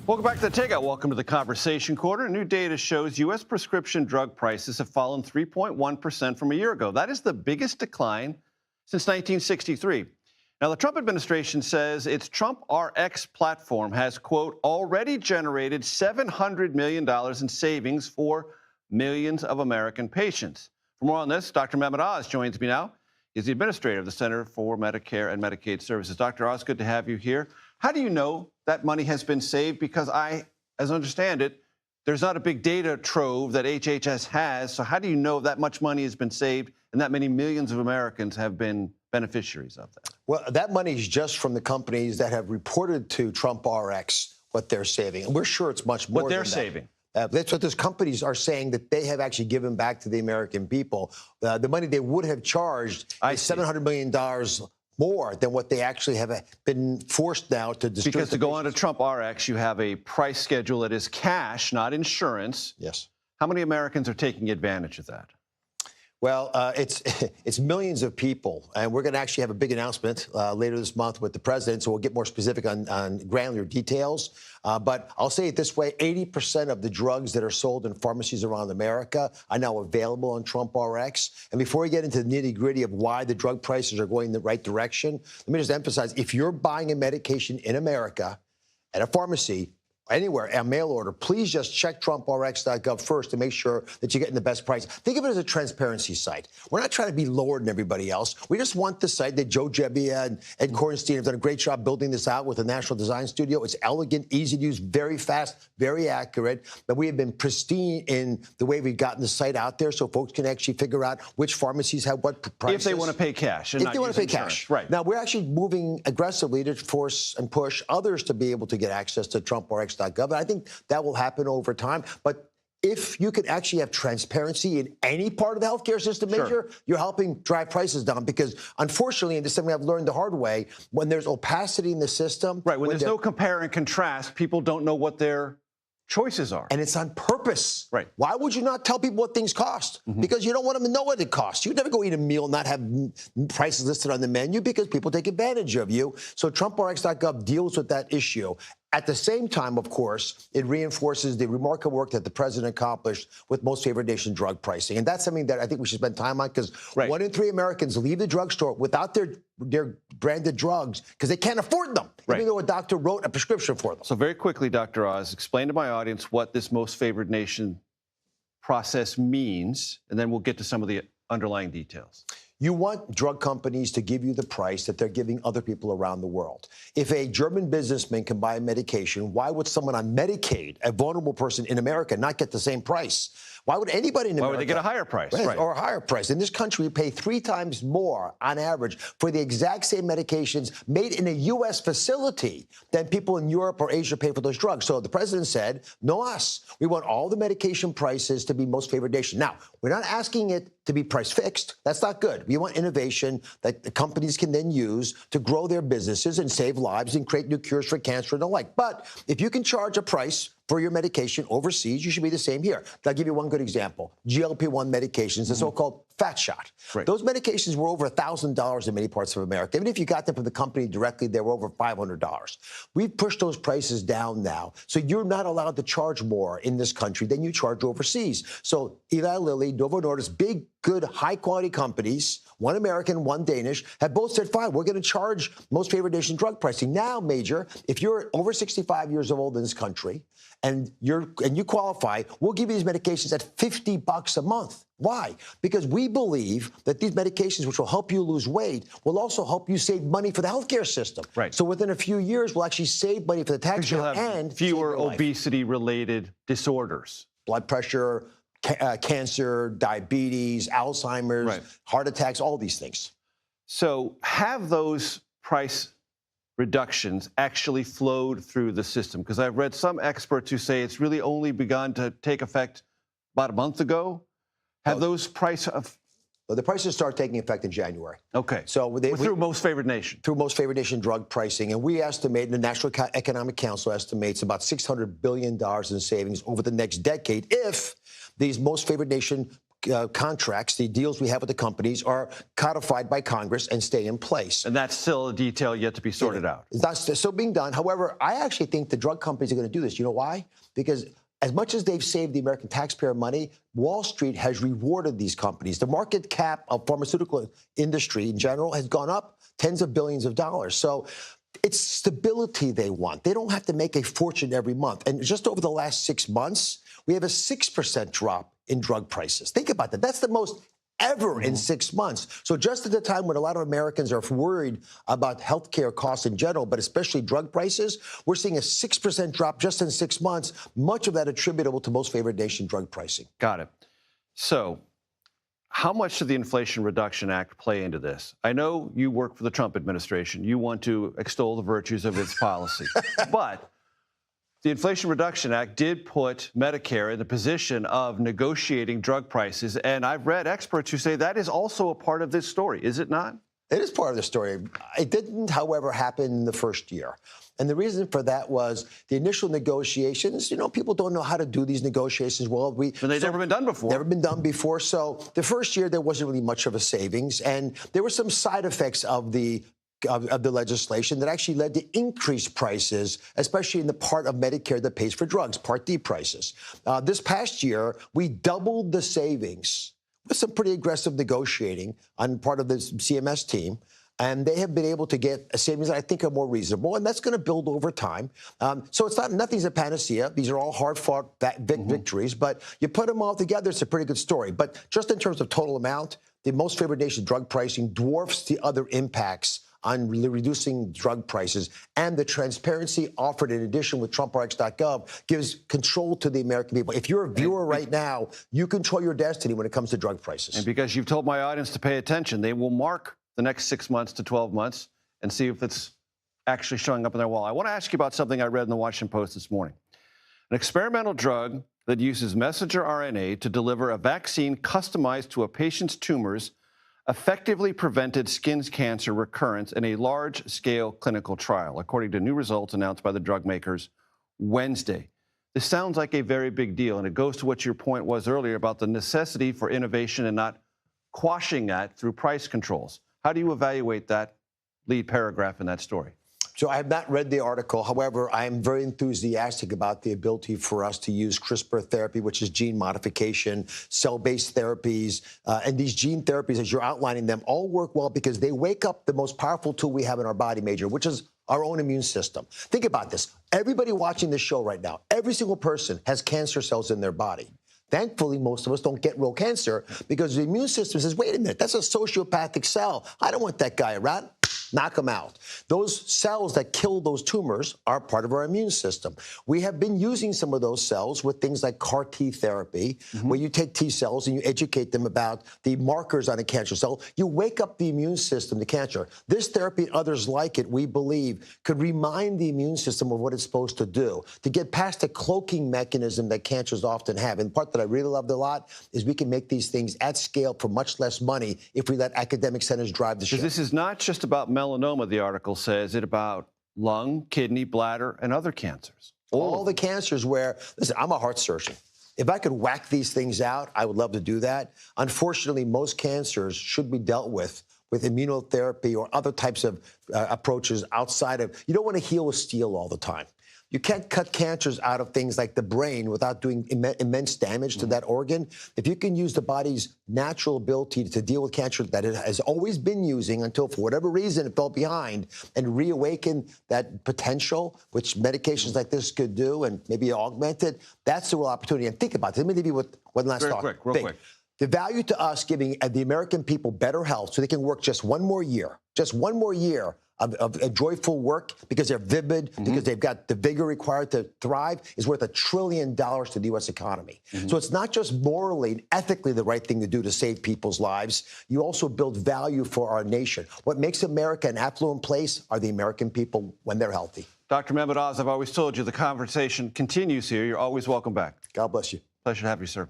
Welcome back to the Takeout. Welcome to the Conversation Corner. New data shows U.S. prescription drug prices have fallen 3.1% from a year ago. That is the biggest decline since 1963. Now, the Trump administration says its TrumpRx platform has, quote, already generated $700 million in savings for millions of American patients. For more on this, Dr. Mehmet Oz joins me now. He's the administrator of the Center for Medicare and Medicaid Services. Dr. Oz, good to have you here. How do you know that money has been saved? Because as I understand it, there's not a big data trove that HHS has. So how do you know that much money has been saved and that many millions of Americans have been beneficiaries of that? Well, that money is just from the companies that have reported to TrumpRx what they're saving. And we're sure it's much more what they're than saving. That's what those companies are saying, that they have actually given back to the American people. The money they would have charged is $700 million more than what they actually have been forced now to distribute. Because to go on to TrumpRx, you have a price schedule that is cash, not insurance. Yes. How many Americans are taking advantage of that? Well, it's millions of people, and we're going to actually have a big announcement later this month with the president, so we'll get more specific on granular details. But I'll say it this way, 80% of the drugs that are sold in pharmacies around America are now available on TrumpRx. And before we get into the nitty-gritty of why the drug prices are going in the right direction, let me just emphasize, if you're buying a medication in America at a pharmacy, anywhere, a mail order, please just check TrumpRx.gov first to make sure that you're getting the best price. Think of it as a transparency site. We're not trying to be lower than everybody else. We just want the site that Joe Gebbia and Ed Korenstein have done a great job building this out with the National Design Studio. It's elegant, easy to use, very fast, very accurate. But we have been pristine in the way we've gotten the site out there so folks can actually figure out which pharmacies have what prices. If they want to pay cash. And if they want to pay cash. Right. Now, we're actually moving aggressively to force and push others to be able to get access to TrumpRx.gov. And I think that will happen over time. But if you can actually have transparency in any part of the healthcare system, Major, you're helping drive prices down. Because unfortunately, and this is something I've learned the hard way, when there's opacity in the system. Right, when there's no compare and contrast, people don't know what their choices are. And it's on purpose. Right. Why would you not tell people what things cost? Because you don't want them to know what it costs. You'd never go eat a meal and not have prices listed on the menu because people take advantage of you. So TrumpRx.gov deals with that issue. At the same time, of course, it reinforces the remarkable work that the president accomplished with most favored nation drug pricing. And that's something that I think we should spend time on, because 1 in 3 Americans leave the drugstore without their branded drugs because they can't afford them, even though a doctor wrote a prescription for them. So very quickly, Dr. Oz, explain to my audience what this most favored nation process means, and then we'll get to some of the underlying details. You want drug companies to give you the price that they're giving other people around the world. If a German businessman can buy a medication, why would someone on Medicaid, a vulnerable person in America, not get the same price? Why would anybody in America? Why would they get a higher price? Right. Or a higher price. In this country, we pay 3 times more on average for the exact same medications made in a U.S. facility than people in Europe or Asia pay for those drugs. So the president said, no us. We want all the medication prices to be most favored nation. Now, we're not asking it to be price fixed. That's not good. We want innovation that the companies can then use to grow their businesses and save lives and create new cures for cancer and the like. But if you can charge a price for your medication overseas, you should be the same here. I'll give you one good example. GLP-1 medications, the so-called fat shot. Those medications were over $1,000 in many parts of America. Even if you got them from the company directly, they were over $500. We've pushed those prices down now, so you're not allowed to charge more in this country than you charge overseas. So Eli Lilly, Novo Nordisk, big, good, high-quality companies, one American, one Danish, have both said, fine, we're going to charge most favored nation drug pricing. Now, Major, if you're over 65 years old in this country and you qualify, we'll give you these medications at $50 a month. Why? Because we believe that these medications, which will help you lose weight, will also help you save money for the healthcare system. So within a few years, we'll actually save money for the taxpayer and fewer obesity-related disorders. Blood pressure, cancer, diabetes, Alzheimer's, heart attacks, all these things. So have those price reductions actually flowed through the system? Because I've read some experts who say it's really only begun to take effect about a month ago. Have those the prices start taking effect in January. Okay. So through most favored nation. Through most favored nation drug pricing. And we estimate, and the National Economic Council estimates, about $600 billion in savings over the next decade if these most favored nation contracts, the deals we have with the companies, are codified by Congress and stay in place. And that's still a detail yet to be sorted out. That's still being done. However, I actually think the drug companies are going to do this. You know why? Because as much as they've saved the American taxpayer money, Wall Street has rewarded these companies. The market cap of pharmaceutical industry in general has gone up tens of billions of dollars. So it's stability they want. They don't have to make a fortune every month. And just over the last 6 months, we have a 6% drop in drug prices. Think about that. That's the most ever in 6 months. So just at the time when a lot of Americans are worried about healthcare costs in general, but especially drug prices, we're seeing a 6% drop just in 6 months, much of that attributable to most favored nation drug pricing. Got it. So how much did the Inflation Reduction Act play into this? I know you work for the Trump administration. You want to extol the virtues of its policy. But the Inflation Reduction Act did put Medicare in the position of negotiating drug prices. And I've read experts who say that is also a part of this story, is it not? It is part of the story. It didn't, however, happen in the first year. And the reason for that was the initial negotiations. You know, people don't know how to do these negotiations well. And they've never been done before. Never been done before. So the first year, there wasn't really much of a savings. And there were some side effects of the legislation that actually led to increased prices, especially in the part of Medicare that pays for drugs, Part D prices. This past year, we doubled the savings with some pretty aggressive negotiating on part of the CMS team. And they have been able to get a savings that I think are more reasonable, and that's going to build over time. So it's nothing's a panacea. These are all hard-fought victories, but you put them all together, it's a pretty good story. But just in terms of total amount, the most favored nation drug pricing dwarfs the other impacts on reducing drug prices, and the transparency offered in addition with TrumpRx.gov gives control to the American people. If you're a viewer right now, you control your destiny when it comes to drug prices. And because you've told my audience to pay attention, they will mark the next 6 months to 12 months and see if it's actually showing up on their wall. I want to ask you about something I read in the Washington Post this morning. An experimental drug that uses messenger RNA to deliver a vaccine customized to a patient's tumors effectively prevented skin cancer recurrence in a large-scale clinical trial, according to new results announced by the drug makers Wednesday. This sounds like a very big deal, and it goes to what your point was earlier about the necessity for innovation and not quashing that through price controls. How do you evaluate that lead paragraph in that story? So I have not read the article. However, I am very enthusiastic about the ability for us to use CRISPR therapy, which is gene modification, cell-based therapies, and these gene therapies, as you're outlining them, all work well because they wake up the most powerful tool we have in our body, Major, which is our own immune system. Think about this. Everybody watching this show right now, every single person has cancer cells in their body. Thankfully, most of us don't get real cancer because the immune system says, wait a minute, that's a sociopathic cell. I don't want that guy around. Knock them out. Those cells that kill those tumors are part of our immune system. We have been using some of those cells with things like CAR T therapy, where you take T cells and you educate them about the markers on a cancer cell. You wake up the immune system to cancer. This therapy and others like it, we believe, could remind the immune system of what it's supposed to do, to get past the cloaking mechanism that cancers often have. And the part that I really loved a lot is we can make these things at scale for much less money if we let academic centers drive the ship. This is not just about melanoma, the article says. It's about lung, kidney, bladder, and other cancers. All the cancers where, listen, I'm a heart surgeon. If I could whack these things out, I would love to do that. Unfortunately, most cancers should be dealt with immunotherapy or other types of approaches outside of, you don't want to heal with steel all the time. You can't cut cancers out of things like the brain without doing immense damage to that organ. If you can use the body's natural ability to deal with cancer that it has always been using until, for whatever reason, it fell behind, and reawaken that potential, which medications like this could do, and maybe augment it, that's the real opportunity. And think about this. Let me leave you with one last thought. Real quick. The value to us giving the American people better health so they can work just one more year of a joyful work because they're vivid, because they've got the vigor required to thrive, is worth $1 trillion to the U.S. economy. So it's not just morally and ethically the right thing to do to save people's lives. You also build value for our nation. What makes America an affluent place are the American people when they're healthy. Dr. Mehmet Oz, I've always told you the conversation continues here. You're always welcome back. God bless you. Pleasure to have you, sir.